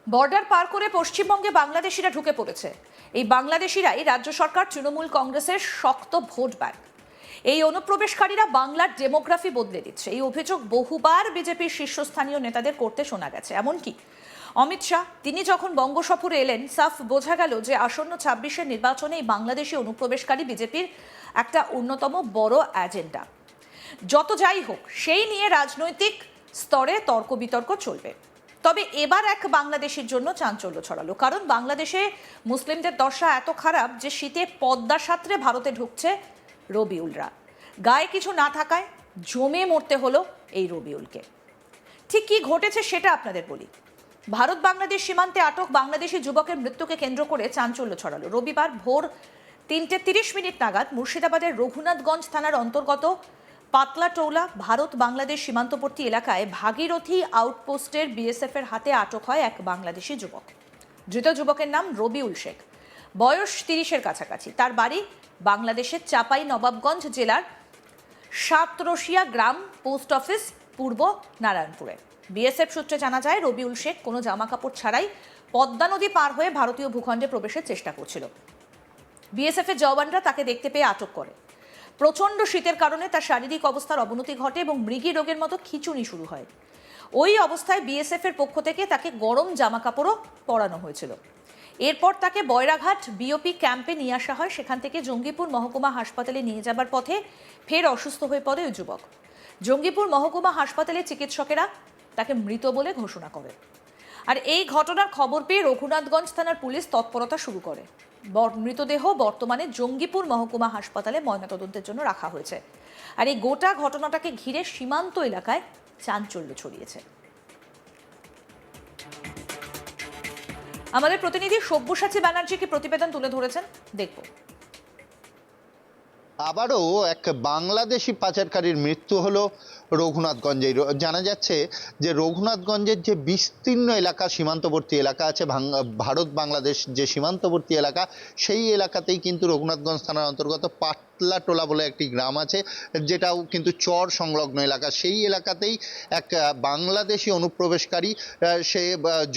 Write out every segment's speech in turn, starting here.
Border পার করে পশ্চিমবঙ্গে বাংলাদেশিরা ঢুকে পড়েছে। এই বাংলাদেশিরাই রাজ্য সরকার তৃণমূল কংগ্রেসের শক্ত ভোট ব্যাংক। এই অনুপ্রবেশকারীরা বাংলার ডেমোগ্রাফি বদলে দিচ্ছে। এই অভিযোগ বহুবার বিজেপির শীর্ষস্থানীয় নেতাদের করতে শোনা গেছে। এমনকি অমিত শাহ তিনি যখন বঙ্গ সফরে এলেন, সাফ বোঝা গেল যে আসন্ন ২৬-এর নির্বাচনে এই বাংলাদেশি অনুপ্রবেশকারী বিজেপির একটা অন্যতম বড় এজেন্ডা। যত যাই হোক, সেই নিয়ে রাজনৈতিক স্তরে তর্ক বিতর্ক চলবে। তবে এবার এক বাংলাদেশের জন্য চাঞ্চল্য ছড়ালো, কারণ বাংলাদেশে মুসলিমদের দশা এত খারাপ যে শীতে পদ্মা সাঁতরে ভারতে ঢুকছে রবিউলরা। গায়ে কিছু না থাকায় জমে মরতে হলো এই রবিউলকে। ঠিক কি ঘটেছে সেটা আপনাদের বলি। ভারত বাংলাদেশ সীমান্তে আটক বাংলাদেশি যুবকের মৃত্যুকে কেন্দ্র করে চাঞ্চল্য ছড়ালো। রবিবার ভোর ৩:৩০ নাগাদ মুর্শিদাবাদের রঘুনাথগঞ্জ থানার অন্তর্গত পাতলাটোলা ভারত বাংলাদেশ সীমান্তবর্তী এলাকায় ভাগীরথী আউটপোস্টের বিএসএফ এর হাতে আটক হয় এক বাংলাদেশি যুবক। ধৃত যুবকের নাম রবিউল শেখ, বয়স ৩০-এর কাছাকাছি। তার বাড়ি বাংলাদেশের চাপাই নবাবগঞ্জ জেলার সাতরশিয়া গ্রাম পোস্ট অফিস, পূর্ব নারায়ণপুরে। বিএসএফ সূত্রে জানা যায়, রবিউল শেখ কোনো জামাকাপড় ছাড়াই পদ্মা নদী পার হয়ে ভারতীয় ভূখণ্ডে প্রবেশের চেষ্টা করছিল। বিএসএফ এর জওয়ানরা তাকে দেখতে পেয়ে আটক করে। প্রচণ্ড শীতের কারণে তার শারীরিক অবস্থার অবনতি ঘটে এবং মৃগী রোগের মতো খিঁচুনি শুরু হয়। ওই অবস্থায় বিএসএফ এর পক্ষ থেকে তাকে গরম জামাকাপড়ও পরানো হয়েছিল। এরপর তাকে বয়রাঘাট বিওপি ক্যাম্পে নিয়ে আসা হয়। সেখান থেকে জঙ্গিপুর মহকুমা হাসপাতালে নিয়ে যাবার পথে ফের অসুস্থ হয়ে পড়ে ওই যুবক। জঙ্গিপুর মহকুমা হাসপাতালে চিকিৎসকেরা তাকে মৃত বলে ঘোষণা করে। আর এই ঘটনার খবর পেয়ে রঘুনাথগঞ্জ থানার পুলিশ তৎপরতা শুরু করে। মৃতদেহ বর্তমানে জঙ্গিপুর মহকুমা হাসপাতালে ময়নাতদন্তের জন্য রাখা হয়েছে। আর এই গোটা ঘটনাটাকে ঘিরে সীমান্ত এলাকায় চাঞ্চল্য ছড়িয়েছে। আমাদের প্রতিনিধি সব্যসাচী ব্যানার্জি কি প্রতিবেদন তুলে ধরেছেন, দেখব। আবারও এক বাংলাদেশি পাচারকারীর মৃত্যু হলো রঘুনাথগঞ্জে। জানা যাচ্ছে যে রঘুনাথগঞ্জের যে বিস্তীর্ণ এলাকা, সীমান্তবর্তী এলাকা আছে, ভারত বাংলাদেশ যে সীমান্তবর্তী এলাকা, সেই এলাকাতেই কিন্তু রঘুনাথগঞ্জ থানার অন্তর্গত পাতলাটোলা বলে একটি গ্রাম আছে, যেটাও কিন্তু চর সংলগ্ন এলাকা। সেই এলাকাতেই এক বাংলাদেশি অনুপ্রবেশকারী, সে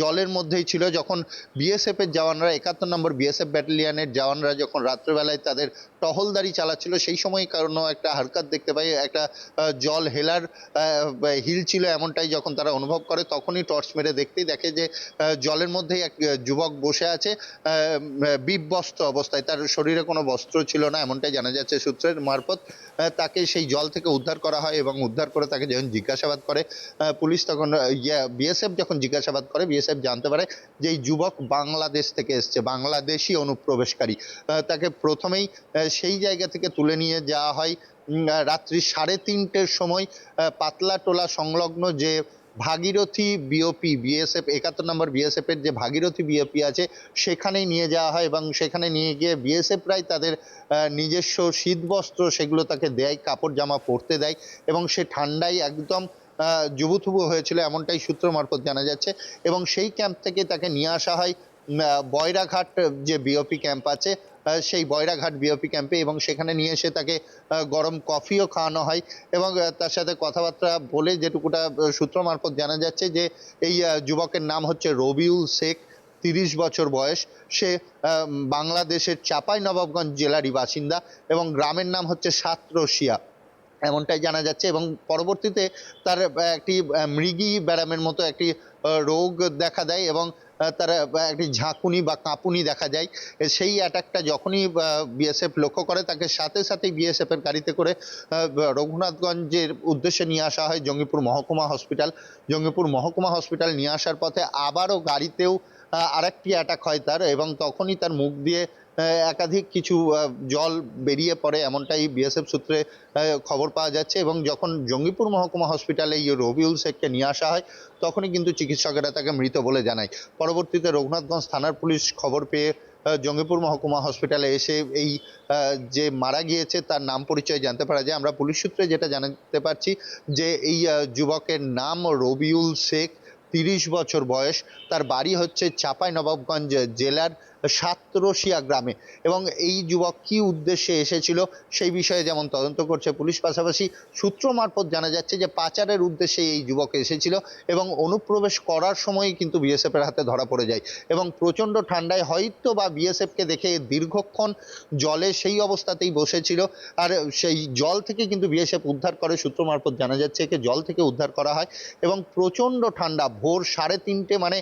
জলের মধ্যেই ছিল যখন বিএসএফ এর জওয়ানরা, ৭১ নম্বর বিএসএফ ব্যাটালিয়নের জওয়ানরা যখন রাত্রেবেলায় তাদের টহলদারি চালাচ্ছিল, সেই সময় কারণ একটা হারকাত দেখতে পাই, একটা জল হেলার হিল ছিল এমনটাই যখন তারা অনুভব করে, তখনই টর্চ মেরে দেখতেই দেখে যে জলের মধ্যেই এক যুবক বসে আছে বিবস্ত্র অবস্থায়। তার শরীরে কোনো বস্ত্র ছিল না, এমনটাই জানা যাচ্ছে সূত্রের মারফত। তাকে সেই জল থেকে উদ্ধার করা হয় এবং উদ্ধার করে তাকে যখন জিজ্ঞাসাবাদ করে পুলিশ, তখন বিএসএফ যখন জিজ্ঞাসাবাদ করে, বিএসএফ জানতে পারে যে এই যুবক বাংলাদেশ থেকে এসছে, বাংলাদেশি অনুপ্রবেশকারী। তাকে প্রথমেই সেই জায়গা থেকে তুলে নিয়ে যাওয়া হয় রাত্রি ৩:৩০-র সময় পাতলাটোলা সংলগ্ন যে ভাগীরথী বিওপি, বিএসএফ ৭১ নম্বর বিএসএফ এর যে ভাগীরথী বিওপি আছে, সেখানেই নিয়ে যাওয়া হয় এবং সেখানে নিয়ে গিয়ে বিএসএফরাই তাদের নিজস্ব শীতবস্ত্র সেগুলো তাকে দেয়, কাপড় জামা পরতে দেয় এবং সে ঠান্ডায় একদম জুবুথুবু হয়েছিল, এমনটাই সূত্র মারফত জানা যাচ্ছে। এবং সেই ক্যাম্প থেকে তাকে নিয়ে আসা হয় বয়রাঘাট যে বিওপি ক্যাম্প আছে, সেই বয়রাঘাট বিওপি ক্যাম্পে, এবং সেখানে নিয়ে এসে তাকে গরম কফিও খাওয়ানো হয় এবং তার সাথে কথাবার্তা বলে যেটুকুটা সূত্র মারফত জানা যাচ্ছে যে এই যুবকের নাম হচ্ছে রবিউল শেখ, ৩০ বছর বয়স। সে বাংলাদেশের চাপাই নবাবগঞ্জ জেলারই বাসিন্দা এবং গ্রামের নাম হচ্ছে সাতরশিয়া, এমনটাই জানা যাচ্ছে। এবং পরবর্তীতে তার একটি মৃগী ব্যারামের মতো একটি রোগ দেখা দেয় এবং তার একটি ঝাঁকুনি বা কাঁপুনি দেখা যায়। সেই অ্যাটাকটা যখনই বিএসএফ লক্ষ্য করে, তাকে সাথে সাথেই বিএসএফ এর গাড়িতে করে রঘুনাথগঞ্জের উদ্দেশ্যে নিয়ে আসা হয় জঙ্গিপুর মহকুমা হসপিটাল। জঙ্গিপুর মহকুমা হসপিটাল নিয়ে আসার পথে আবারও গাড়িতেও আরেকটি অ্যাটাক হয় তার, এবং তখনই তার মুখ দিয়ে একাধিক কিছু জল বেরিয়ে পড়ে, এমনটাই বিএসএফ সূত্রে খবর পাওয়া যাচ্ছে। এবং যখন জঙ্গিপুর মহকুমা হসপিটালে এই রবিউল শেখকে নিয়ে আসা হয়, তখনই কিন্তু চিকিৎসকেরা তাকে মৃত বলে জানায়। পরবর্তীতে রঘুনাথগঞ্জ থানার পুলিশ খবর পেয়ে জঙ্গিপুর মহকুমা হসপিটালে এসে এই যে মারা গিয়েছে তার নাম পরিচয় জানতে পারা যায়। আমরা পুলিশ সূত্রে যেটা জানতে পারছি যে এই যুবকের নাম রবিউল শেখ, ৩০ বছর বয়স। তার বাড়ি হচ্ছে চাঁপাই নবাবগঞ্জ জেলার সাতরসিয়া গ্রামে। এবং এই যুবক কী উদ্দেশ্যে এসেছিল সেই বিষয়ে যেমন তদন্ত করছে পুলিশ, পাশাপাশি সূত্র মারফত জানা যাচ্ছে যে পাচারের উদ্দেশ্যে এই যুবক এসেছিল এবং অনুপ্রবেশ করার সময়ই কিন্তু বিএসএফের হাতে ধরা পড়ে যায়। এবং প্রচণ্ড ঠান্ডায় হয়তো বা বিএসএফকে দেখে দীর্ঘক্ষণ জলে সেই অবস্থাতেই বসেছিল, আর সেই জল থেকে কিন্তু বিএসএফ উদ্ধার করে। সূত্র মারফত জানা যাচ্ছে একে জল থেকে উদ্ধার করা হয় এবং প্রচণ্ড ঠান্ডা, ভোর 3:30, মানে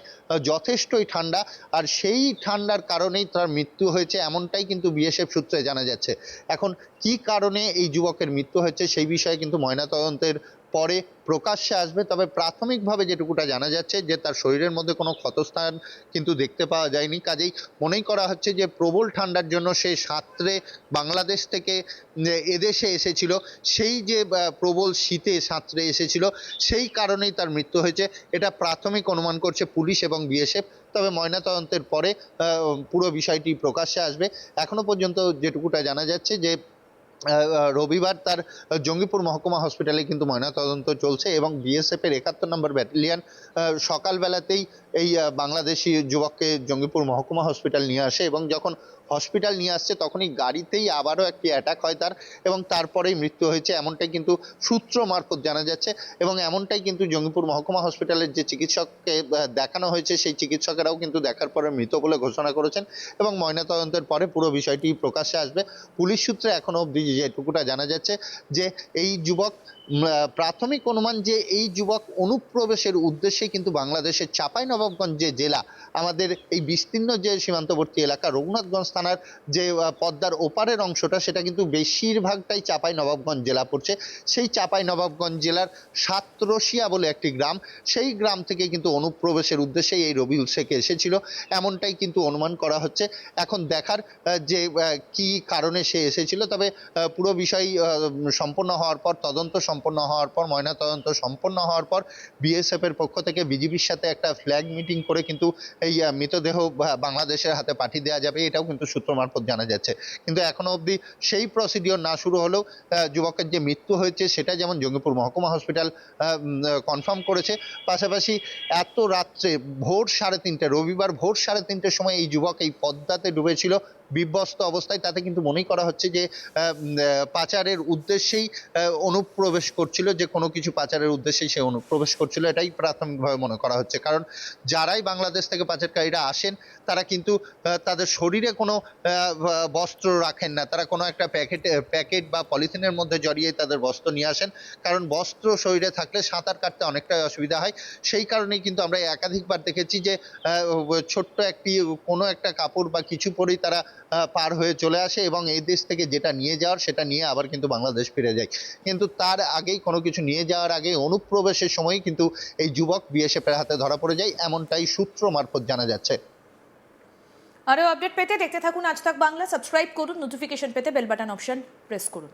যথেষ্টই ঠান্ডা, আর সেই ঠান্ডার কারণেই তার মৃত্যু হয়েছে এমনটাই কিন্তু বিএসএফ সূত্রে জানা যাচ্ছে। এখন কী কারণে এই যুবকের মৃত্যু হয়েছে সেই বিষয়ে কিন্তু ময়নাতদন্তের পরে প্রকাশ্যে আসবে। তবে প্রাথমিকভাবে যেটুকুটা জানা যাচ্ছে যে তার শরীরের মধ্যে কোনো ক্ষতস্থান কিন্তু দেখতে পাওয়া যায়নি, কাজেই মনেই করা হচ্ছে যে প্রবল ঠান্ডার জন্য সে সাঁতরে বাংলাদেশ থেকে এদেশে এসেছিল, সেই যে প্রবল শীতে সাঁতরে এসেছিল সেই কারণেই তার মৃত্যু হয়েছে, এটা প্রাথমিক অনুমান করছে পুলিশ এবং বিএসএফ। তবে ময়নাতদন্তের পরে পুরো বিষয়টি প্রকাশ্যে আসবে। এখনো পর্যন্ত যেটুকুটা জানা যাচ্ছে যে রবিবার তার জঙ্গিপুর মহকুমা হসপিটালে কিন্তু ময়নাতদন্ত চলছে এবং বিএসএফের 71 নম্বর ব্যাটালিয়ন সকালবেলাতেই এই বাংলাদেশি যুবককে জঙ্গিপুর মহকুমা হসপিটাল নিয়ে আসে এবং যখন হসপিটাল নিয়ে আসছে তখনই গাড়িতেই আবারও একটি অ্যাটাক হয় তার, এবং তারপরেই মৃত্যু হয়েছে এমনটাই কিন্তু সূত্র মারফত জানা যাচ্ছে। এবং এমনটাই কিন্তু জঙ্গিপুর মহকুমা হসপিটালের যে চিকিৎসককে দেখানো হয়েছে সেই চিকিৎসকেরাও কিন্তু দেখার পরে মৃত বলে ঘোষণা করেছেন এবং ময়নাতদন্তের পরে পুরো বিষয়টি প্রকাশ্যে আসবে। পুলিশ সূত্রে এখনও অবধি যেটুকুটা জানা যাচ্ছে যে এই যুবক, প্রাথমিক অনুমান যে এই যুবক অনুপ্রবেশের উদ্দেশ্যে কিন্তু বাংলাদেশের চাঁপাইনবাবগঞ্জ যে জেলা, আমাদের এই বিস্তীর্ণ যে সীমান্তবর্তী এলাকা রঘুনাথগঞ্জ থানার যে পদ্মার ওপারের অংশটা, সেটা কিন্তু বেশিরভাগটাই চাঁপাইনবাবগঞ্জ জেলা পড়ছে। সেই চাঁপাইনবাবগঞ্জ জেলার সাতরসিয়া বলে একটি গ্রাম, সেই গ্রাম থেকে কিন্তু অনুপ্রবেশের উদ্দেশ্যে এই রবিউল শেখ এসেছিল এমনটাই কিন্তু অনুমান করা হচ্ছে। এখন দেখার যে কি কারণে সে এসেছিল। তবে পুরো বিষয় সম্পন্ন হওয়ার পর, তদন্ত সম্পন্ন হওয়ার পর, ময়নাতদন্ত সম্পন্ন হওয়ার পর বিএসএফের পক্ষ থেকে বিজিবির সাথে একটা ফ্ল্যাগ মিটিং করে কিন্তু এই মৃতদেহ বাংলাদেশের হাতে পাঠিয়ে দেওয়া যাবে, এটাও কিন্তু সূত্র মারফত জানা যাচ্ছে। কিন্তু এখনো অবধি সেই প্রসিডিওর না শুরু হলেও যুবকের যে মৃত্যু হয়েছে সেটা যেমন জঙ্গিপুর মহকুমা হসপিটাল কনফার্ম করেছে, পাশাপাশি এত রাত্রে ভোর 3:30, রবিবার ভোর 3:30 সময় এই যুবক এই পদ্মাতে ডুবেছিল বিধ্বস্ত অবস্থায়। তাতে কিন্তু মনেই করা হচ্ছে যে পাচারের উদ্দেশ্যেই অনুপ্রবেশ করছিল, যে কোনো কিছু পাচারের উদ্দেশ্যেই সে অনুপ্রবেশ করছিল, এটাই প্রাথমিকভাবে মনে করা হচ্ছে। কারণ যারাই বাংলাদেশ থেকে পাচারকারীরা আসেন তারা কিন্তু তাদের শরীরে কোনো বস্ত্র রাখেন না, তারা কোনো একটা প্যাকেট বা পলিথিনের মধ্যে জড়িয়ে তাদের বস্ত্র নিয়ে আসেন, কারণ বস্ত্র শরীরে থাকলে সাঁতার কাটতে অনেকটাই অসুবিধা হয়। সেই কারণেই কিন্তু আমরা একাধিকবার দেখেছি যে ছোট্ট কোনো একটা কাপড় বা কিছু পরেই তারা পার হয়ে চলে আসে এবং এই দেশ থেকে যেটা নিয়ে যাওয়ার সেটা নিয়ে আবার কিন্তু বাংলাদেশ ফিরে যায়। কিন্তু তার আগেই, কোনো কিছু নিয়ে যাওয়ার আগে অনুপ্রবেশের সময়ই কিন্তু এই যুবক বিএসএফের হাতে ধরা পড়ে যায় এমনটাই সূত্র মারফত জানা যাচ্ছে। আরও আপডেট পেতে দেখতে থাকুন আজ তাক বাংলা, সাবস্ক্রাইব করুন, নোটিফিকেশন পেতে বেল বাটন অপশন প্রেস করুন।